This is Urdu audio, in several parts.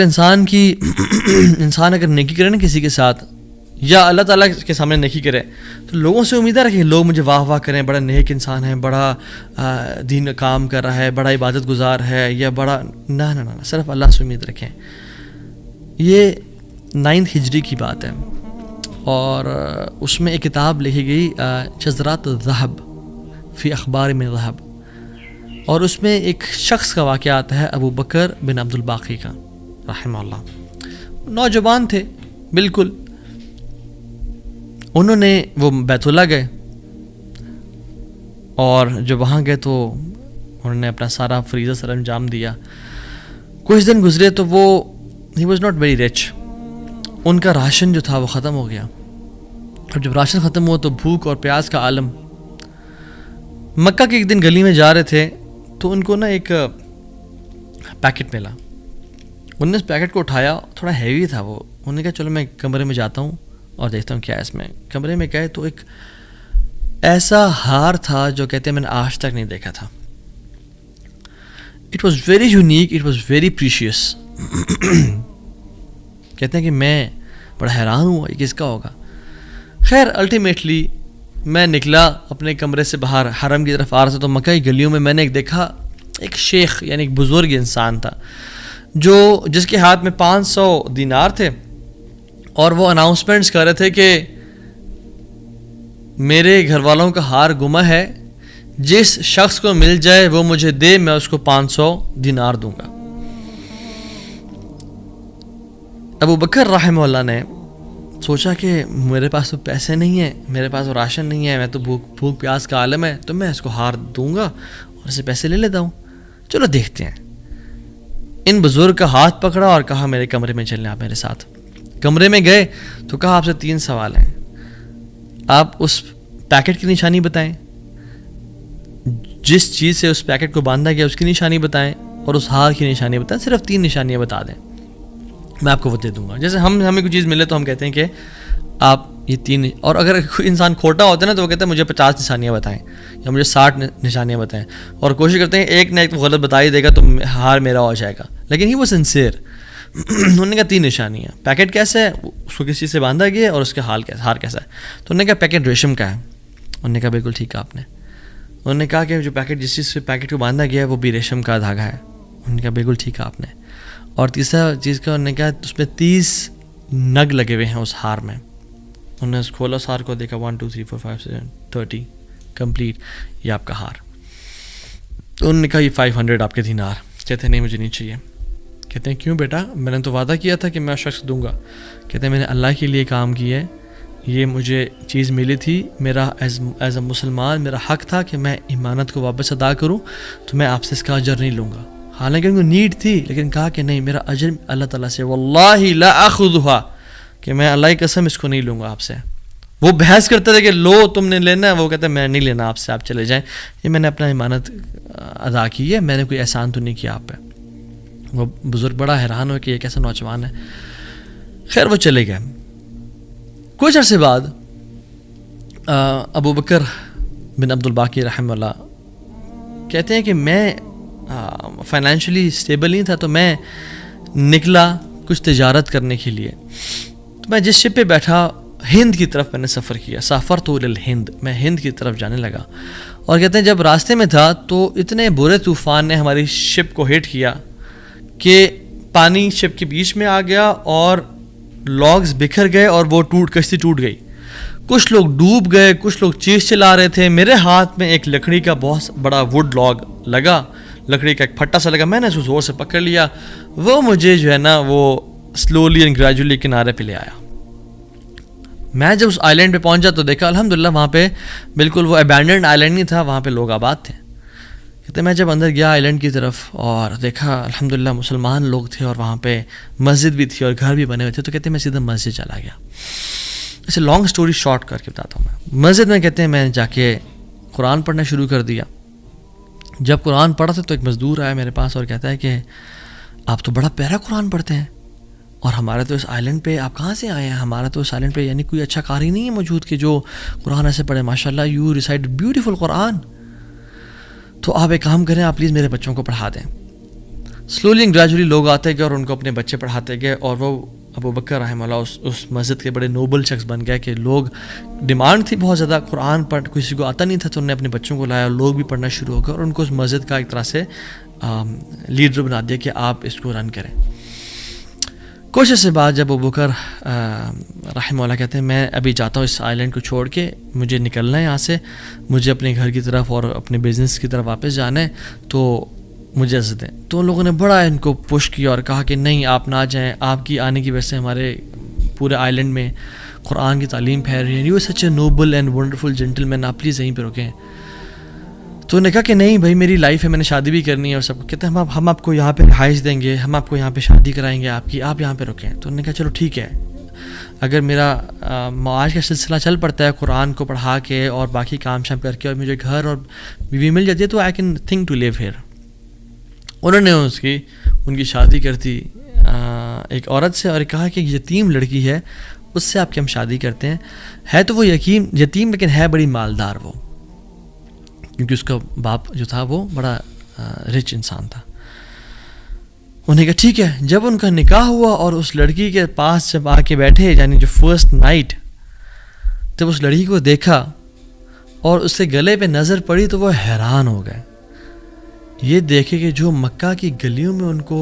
انسان اگر نیکی کرے نا کسی کے ساتھ یا اللہ تعالیٰ کے سامنے نیکی کرے تو لوگوں سے امید رکھے لوگ مجھے واہ واہ کریں، بڑا نیک انسان ہے، بڑا دین کا کام کر رہا ہے، بڑا عبادت گزار ہے، یا بڑا نہ صرف اللہ سے امید رکھیں۔ یہ 9 ہجری کی بات ہے، اور اس میں ایک کتاب لکھی گئی شذرات الذہب فی اخبار من ذہب، اور اس میں ایک شخص کا واقعہ آتا ہے، ابو بکر بن عبد الباقی کا رحمہ اللہ۔ نوجوان تھے بالکل، انہوں نے وہ بیت اللہ گئے، اور جب وہاں گئے تو انہوں نے اپنا سارا فریضہ سر انجام دیا۔ کچھ دن گزرے تو وہ ہی واز ناٹ ویری رچ، ان کا راشن جو تھا وہ ختم ہو گیا، اور جب راشن ختم ہوا تو بھوک اور پیاس کا عالم۔ مکہ کے ایک دن گلی میں جا رہے تھے تو ان کو نا ایک پیکٹ ملا، انہوں نے اس پیکٹ کو اٹھایا، تھوڑا ہیوی تھا وہ، انہوں نے کہا چلو میں کمرے میں جاتا ہوں اور دیکھتا ہوں کیا ہے اس میں۔ کمرے میں گئے تو ایک ایسا ہار تھا جو کہتے ہیں میں نے آج تک نہیں دیکھا تھا۔ It was very unique, it was very precious. کہتے ہیں کہ میں بڑا حیران ہوا یہ کس کا ہوگا۔ خیر الٹیمیٹلی میں نکلا اپنے کمرے سے باہر، حرم کی طرف آ رہا تھا، تو مکہ کی گلیوں میں نے ایک دیکھا، ایک شیخ یعنی ایک بزرگ انسان تھا جس کے ہاتھ میں 500 دینار تھے، اور وہ اناؤنسمنٹس کر رہے تھے کہ میرے گھر والوں کا ہار گما ہے، جس شخص کو مل جائے وہ مجھے دے، میں اس کو 500 دینار دوں گا۔ ابو بکر رحمہ اللہ نے سوچا کہ میرے پاس تو پیسے نہیں ہیں، میرے پاس تو راشن نہیں ہے، میں تو بھوک پیاس کا عالم ہے، تو میں اس کو ہار دوں گا اور اسے پیسے لے لیتا ہوں، چلو دیکھتے ہیں۔ ان بزرگ کا ہاتھ پکڑا اور کہا میرے کمرے میں چلیں آپ میرے ساتھ۔ کمرے میں گئے تو کہا آپ سے 3 سوال ہیں، آپ اس پیکٹ کی نشانی بتائیں، جس چیز سے اس پیکٹ کو باندھا گیا اس کی نشانی بتائیں، اور اس ہار کی نشانی بتائیں، صرف 3 نشانیاں بتا دیں، میں آپ کو وہ دے دوں گا۔ جیسے ہمیں کوئی چیز ملے تو ہم کہتے ہیں کہ آپ یہ 3، اور اگر کوئی انسان کھوٹا ہوتا ہے نا تو وہ کہتا ہے مجھے 50 نشانیاں بتائیں یا مجھے 60 نشانیاں بتائیں، اور کوشش کرتے ہیں ایک نہ ایک تو غلط بتا ہی دے گا تو ہار میرا ہو جائے گا، لیکن ہی وہ سنسیئر۔ انہوں نے کہا 3 نشانیاں، پیکٹ کیسا ہے، اس کو کس چیز سے باندھا گیا ہے، اور اس کا ہار کیسا ہے۔ تو انہوں نے کہا پیکٹ ریشم کا ہے۔ انہوں نے کہا بالکل ٹھیک ہے آپ نے۔ انہوں نے کہا کہ جو پیکٹ جس چیز سے پیکٹ کو باندھا گیا ہے وہ بھی ریشم کا دھاگا ہے۔ انہوں نے کہا بالکل ٹھیک ہے آپ نے۔ اور تیسرا چیز کا انہوں نے کہا اس میں 30 نگ لگے ہوئے ہیں اس ہار میں۔ انہوں نے کھولا اس ہار کو، دیکھا 1 2 3 4 5 6 30 کمپلیٹ، یہ آپ کا ہار۔ تو انہوں نے کہا یہ 500 آپ کے دینار۔ کہتے ہیں نہیں مجھے نہیں چاہیے۔ کہتے ہیں کیوں بیٹا، میں نے تو وعدہ کیا تھا کہ میں شخص دوں گا۔ کہتے ہیں میں نے اللہ کے لیے کام کیا ہے، یہ مجھے چیز ملی تھی، میرا ایز اے مسلمان میرا حق تھا کہ میں امانت کو واپس ادا کروں، تو میں آپ سے اس کا اجر نہیں لوں گا۔ حالانکہ ان کو نیڈ تھی، لیکن کہا کہ نہیں میرا اجر اللہ تعالیٰ سے، واللہ لا اخذھا، کہ میں اللہ کی قسم اس کو نہیں لوں گا آپ سے۔ وہ بحث کرتے تھے کہ لو تم نے لینا ہے، وہ کہتے ہیں میں نہیں لینا آپ سے، آپ چلے جائیں، یہ میں نے اپنا امانت ادا کی ہے، میں نے کوئی احسان تو نہیں کیا آپ پہ۔ وہ بزرگ بڑا حیران ہو کہ یہ کیسا نوجوان ہے۔ خیر وہ چلے گئے۔ کچھ عرصے بعد ابو بکر بن عبد الباقی رحمہ اللہ کہتے ہیں کہ میں فائنینشلی اسٹیبل نہیں تھا، تو میں نکلا کچھ تجارت کرنے کے لیے۔ تو میں جس شپ پہ بیٹھا، ہند کی طرف میں نے سفر کیا، سافرت الی الہند، میں ہند کی طرف جانے لگا۔ اور کہتے ہیں جب راستے میں تھا تو اتنے برے طوفان نے ہماری شپ کو ہٹ کیا کہ پانی شپ کے بیچ میں آ گیا، اور لاگز بکھر گئے، اور وہ کشتی ٹوٹ گئی۔ کچھ لوگ ڈوب گئے، کچھ لوگ چیز چلا رہے تھے۔ میرے ہاتھ میں ایک لکڑی کا بہت بڑا ووڈ لاگ لگا، لکڑی کا ایک پھٹا سا لگا، میں نے اس کو زور سے پکڑ لیا، وہ مجھے جو ہے نا وہ سلولی اینڈ گریجولی کنارے پہ لے آیا۔ میں جب اس آئی لینڈ پہ پہنچا تو دیکھا الحمدللہ وہاں پہ بالکل وہ ابینڈنڈ آئی لینڈ نہیں تھا، وہاں پہ لوگ آباد تھے۔ کہتے میں جب اندر گیا آئی لینڈ کی طرف اور دیکھا الحمدللہ مسلمان لوگ تھے، اور وہاں پہ مسجد بھی تھی اور گھر بھی بنے ہوئے تھے، تو کہتے ہیں میں سیدھا مسجد چلا گیا۔ اسے لانگ سٹوری شارٹ کر کے بتاتا ہوں میں۔ مسجد میں کہتے ہیں میں جا کے قرآن پڑھنا شروع کر دیا۔ جب قرآن پڑھا تھا تو ایک مزدور آیا میرے پاس اور کہتا ہے کہ آپ تو بڑا پیارا قرآن پڑھتے ہیں، اور ہمارے تو اس آئی لینڈ پہ آپ کہاں سے آئے ہیں؟ ہمارا تو اس آئی لینڈ پہ یعنی کوئی اچھا قاری نہیں ہے موجود کہ جو قرآن ایسے پڑھے، ماشاء اللہ یو ریسائٹ بیوٹیفل قرآن، تو آپ ایک کام کریں، آپ پلیز میرے بچوں کو پڑھا دیں۔ سلولی اینڈ گریجولی لوگ آتے گئے اور ان کو اپنے بچے پڑھاتے گئے, اور وہ ابو بکر رحمہ اللہ اس مسجد کے بڑے نوبل شخص بن گئے کہ لوگ ڈیمانڈ تھی بہت زیادہ, قرآن پڑھ کسی کو آتا نہیں تھا, تو انہوں نے اپنے بچوں کو لایا اور لوگ بھی پڑھنا شروع ہو گئے, اور ان کو اس مسجد کا ایک طرح سے لیڈر بنا دیا کہ آپ اس کو رن کریں. کچھ عرصے بعد جب ابو بکر رحمہ اللہ کہتے ہیں میں ابھی جاتا ہوں اس آئلینڈ کو چھوڑ کے, مجھے نکلنا ہے یہاں سے, مجھے اپنے گھر کی طرف اور اپنے بزنس کی طرف واپس جانا ہے, تو مجھے اجازت دیں. تو ان لوگوں نے بڑا ان کو پش کیا اور کہا کہ نہیں آپ نہ جائیں, آپ کی آنے کی وجہ سے ہمارے پورے آئلینڈ میں قرآن کی تعلیم پھیل رہی ہے, you such a noble and wonderful gentleman, آپ پلیز یہیں پہ رکیں. تو انہوں نے کہا کہ نہیں بھائی میری لائف ہے, میں نے شادی بھی کرنی ہے اور سب کو. کہتے ہیں ہم آپ کو یہاں پہ رہائش دیں گے, ہم آپ کو یہاں پہ شادی کرائیں گے آپ کی, آپ یہاں پہ رکیں. تو انہوں نے کہا چلو ٹھیک ہے, اگر میرا معاش کا سلسلہ چل پڑتا ہے قرآن کو پڑھا کے اور باقی کام شام کر کے, اور مجھے گھر اور بیوی مل جاتی ہے, تو I can think to leave here. انہوں نے ان کی شادی کر دی ایک عورت سے, اور کہا کہ یتیم لڑکی ہے اس سے آپ کی ہم شادی کرتے ہیں. ہے تو وہ یتیم لیکن ہے بڑی مالدار وہ, کیونکہ اس کا باپ جو تھا وہ بڑا رچ انسان تھا. انہوں نے کہا ٹھیک ہے. جب ان کا نکاح ہوا اور اس لڑکی کے پاس جب آ کے بیٹھے, یعنی جو فرسٹ نائٹ, جب اس لڑکی کو دیکھا اور اس کے گلے پہ نظر پڑی تو وہ حیران ہو گئے. یہ دیکھے کہ جو مکہ کی گلیوں میں ان کو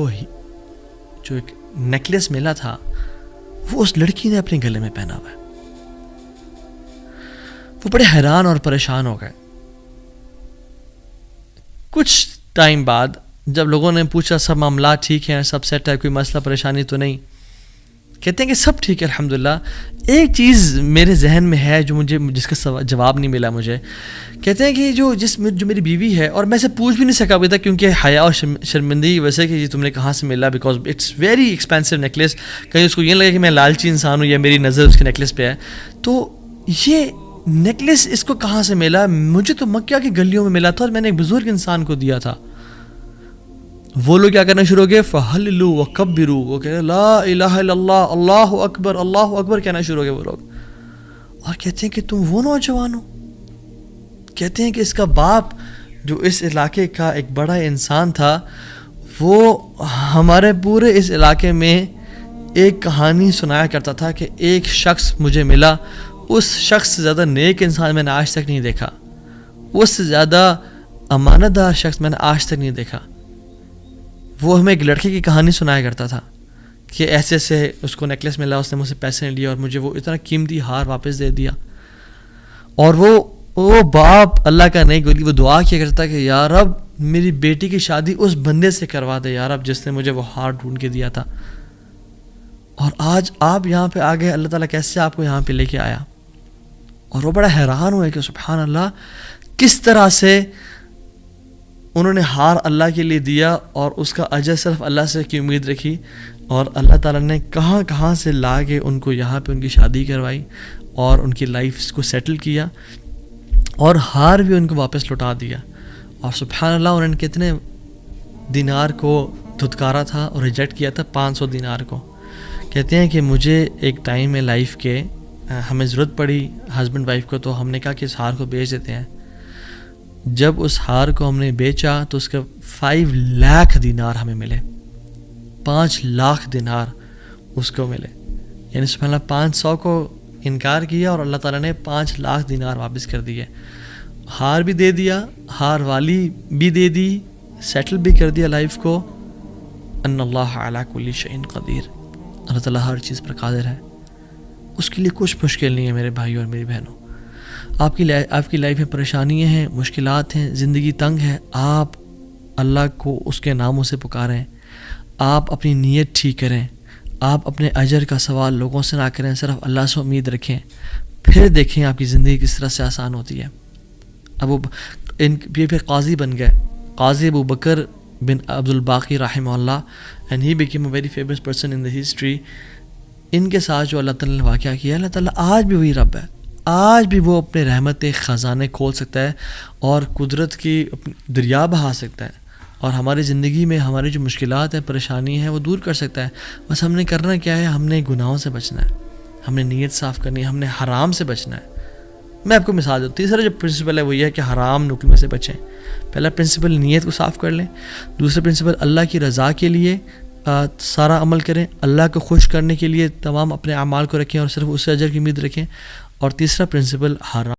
جو ایک نیکلیس ملا تھا وہ اس لڑکی نے اپنے گلے میں پہنا ہوا ہے. وہ بڑے حیران اور پریشان ہو گئے. کچھ ٹائم بعد جب لوگوں نے پوچھا سب معاملات ٹھیک ہیں, سب سیٹ ہے, کوئی مسئلہ پریشانی تو نہیں, کہتے ہیں کہ سب ٹھیک ہے الحمدللہ. ایک چیز میرے ذہن میں ہے جو جس کا جواب نہیں ملا مجھے. کہتے ہیں کہ جو میری بیوی ہے, اور میں سے پوچھ بھی نہیں سکا ابھی تک کیونکہ حیا اور شرمندگی کی وجہ سے کہ یہ تم نے کہاں سے ملا, because it's very expensive necklace. کہیں اس کو یہ لگے کہ میں لالچی انسان ہوں یا میری نظر اس کے نیکلیس پہ ہے. تو یہ نیکلیس اس کو کہاں سے ملا؟ مجھے تو مکہ کی گلیوں میں ملا تھا اور میں نے ایک بزرگ انسان کو دیا تھا. وہ لوگ کیا کرنا شروع ہو گئے, فَحَلِّلُوا وَكَبِّرُوا, وہ کہہ رہے لا الہ الا اللہ, اللہ اکبر کہنا شروع ہو گئے وہ لوگ. اور کہتے ہیں کہ تم وہ نوجوان ہو. کہتے ہیں کہ اس کا باپ جو اس علاقے کا ایک بڑا انسان تھا, وہ ہمارے پورے اس علاقے میں ایک کہانی سنایا کرتا تھا کہ ایک شخص مجھے ملا, اس شخص سے زیادہ نیک انسان میں نے آج تک نہیں دیکھا, اس سے زیادہ امانت دار شخص میں نے آج تک نہیں دیکھا. وہ ہمیں ایک لڑکے کی کہانی سنایا کرتا تھا کہ ایسے ایسے اس کو نیکلیس ملا, اس نے مجھ سے پیسے نہیں لیے اور مجھے وہ اتنا قیمتی ہار واپس دے دیا. اور وہ باپ اللہ کا نہیں گولی, وہ دعا کیا کرتا کہ یا رب میری بیٹی کی شادی اس بندے سے کروا دے یا رب جس نے مجھے وہ ہار ڈھونڈ کے دیا تھا. اور آج آپ یہاں پہ آ گئے, اللہ تعالیٰ کیسے آپ کو یہاں پہ لے کے آیا. اور وہ بڑا حیران ہوئے کہ سبحان اللہ, کس طرح سے انہوں نے ہار اللہ کے لیے دیا اور اس کا اجر صرف اللہ سے کی امید رکھی, اور اللہ تعالیٰ نے کہاں سے لا کے ان کو یہاں پہ ان کی شادی کروائی اور ان کی لائف کو سیٹل کیا, اور ہار بھی ان کو واپس لوٹا دیا. اور سبحان اللہ انہوں نے کتنے دینار کو دھتکارا تھا اور ریجیکٹ کیا تھا, 500 دینار کو. کہتے ہیں کہ مجھے ایک ٹائم میں لائف کے ہمیں ضرورت پڑی ہسبینڈ وائف کو, تو ہم نے کہا کہ اس ہار کو بیچ دیتے ہیں. جب اس ہار کو ہم نے بیچا تو اس کے 5 لاکھ دینار ہمیں ملے, 5 لاکھ دینار اس کو ملے. یعنی سبحان اللہ 500 کو انکار کیا اور اللہ تعالیٰ نے 5 لاکھ دینار واپس کر دیے. ہار بھی دے دیا, ہار والی بھی دے دی, سیٹل بھی کر دیا لائف کو. ان اللہ علی کل شیء قدیر, اللہ تعالیٰ ہر چیز پر قادر ہے, اس کے لیے کچھ مشکل نہیں ہے میرے بھائیوں اور میری بہنوں. آپ کی لائف میں پریشانیاں ہیں, مشکلات ہیں, زندگی تنگ ہے, آپ اللہ کو اس کے ناموں سے پکاریں, آپ اپنی نیت ٹھیک کریں, آپ اپنے اجر کا سوال لوگوں سے نہ کریں, صرف اللہ سے امید رکھیں, پھر دیکھیں آپ کی زندگی کس طرح سے آسان ہوتی ہے. اب وہ پھر قاضی بن گئے, قاضی ابو بکر بن عبد الباقی رحمہ اللہ, and he became a very famous person in the history. ان کے ساتھ جو اللہ تعالیٰ نے واقعہ کیا, اللہ تعالیٰ آج بھی وہی رب ہے, آج بھی وہ اپنے رحمت خزانے کھول سکتا ہے اور قدرت کی دریا بہا سکتا ہے, اور ہماری زندگی میں ہماری جو مشکلات ہیں, پریشانی ہیں, وہ دور کر سکتا ہے. بس ہم نے کرنا کیا ہے, ہم نے گناہوں سے بچنا ہے, ہم نے نیت صاف کرنی ہے, ہم نے حرام سے بچنا ہے. میں آپ کو مثال دوں. تیسرا جو پرنسپل ہے وہ یہ ہے کہ حرام نکل میں سے بچیں. پہلا پرنسپل نیت کو صاف کر لیں. دوسرا پرنسپل اللہ کی رضا کے لیے سارا عمل کریں, اللہ کو خوش کرنے کے لیے تمام اپنے اعمال کو رکھیں اور صرف اس سے اجر کی امید رکھیں. اور تیسرا پرنسپل حرام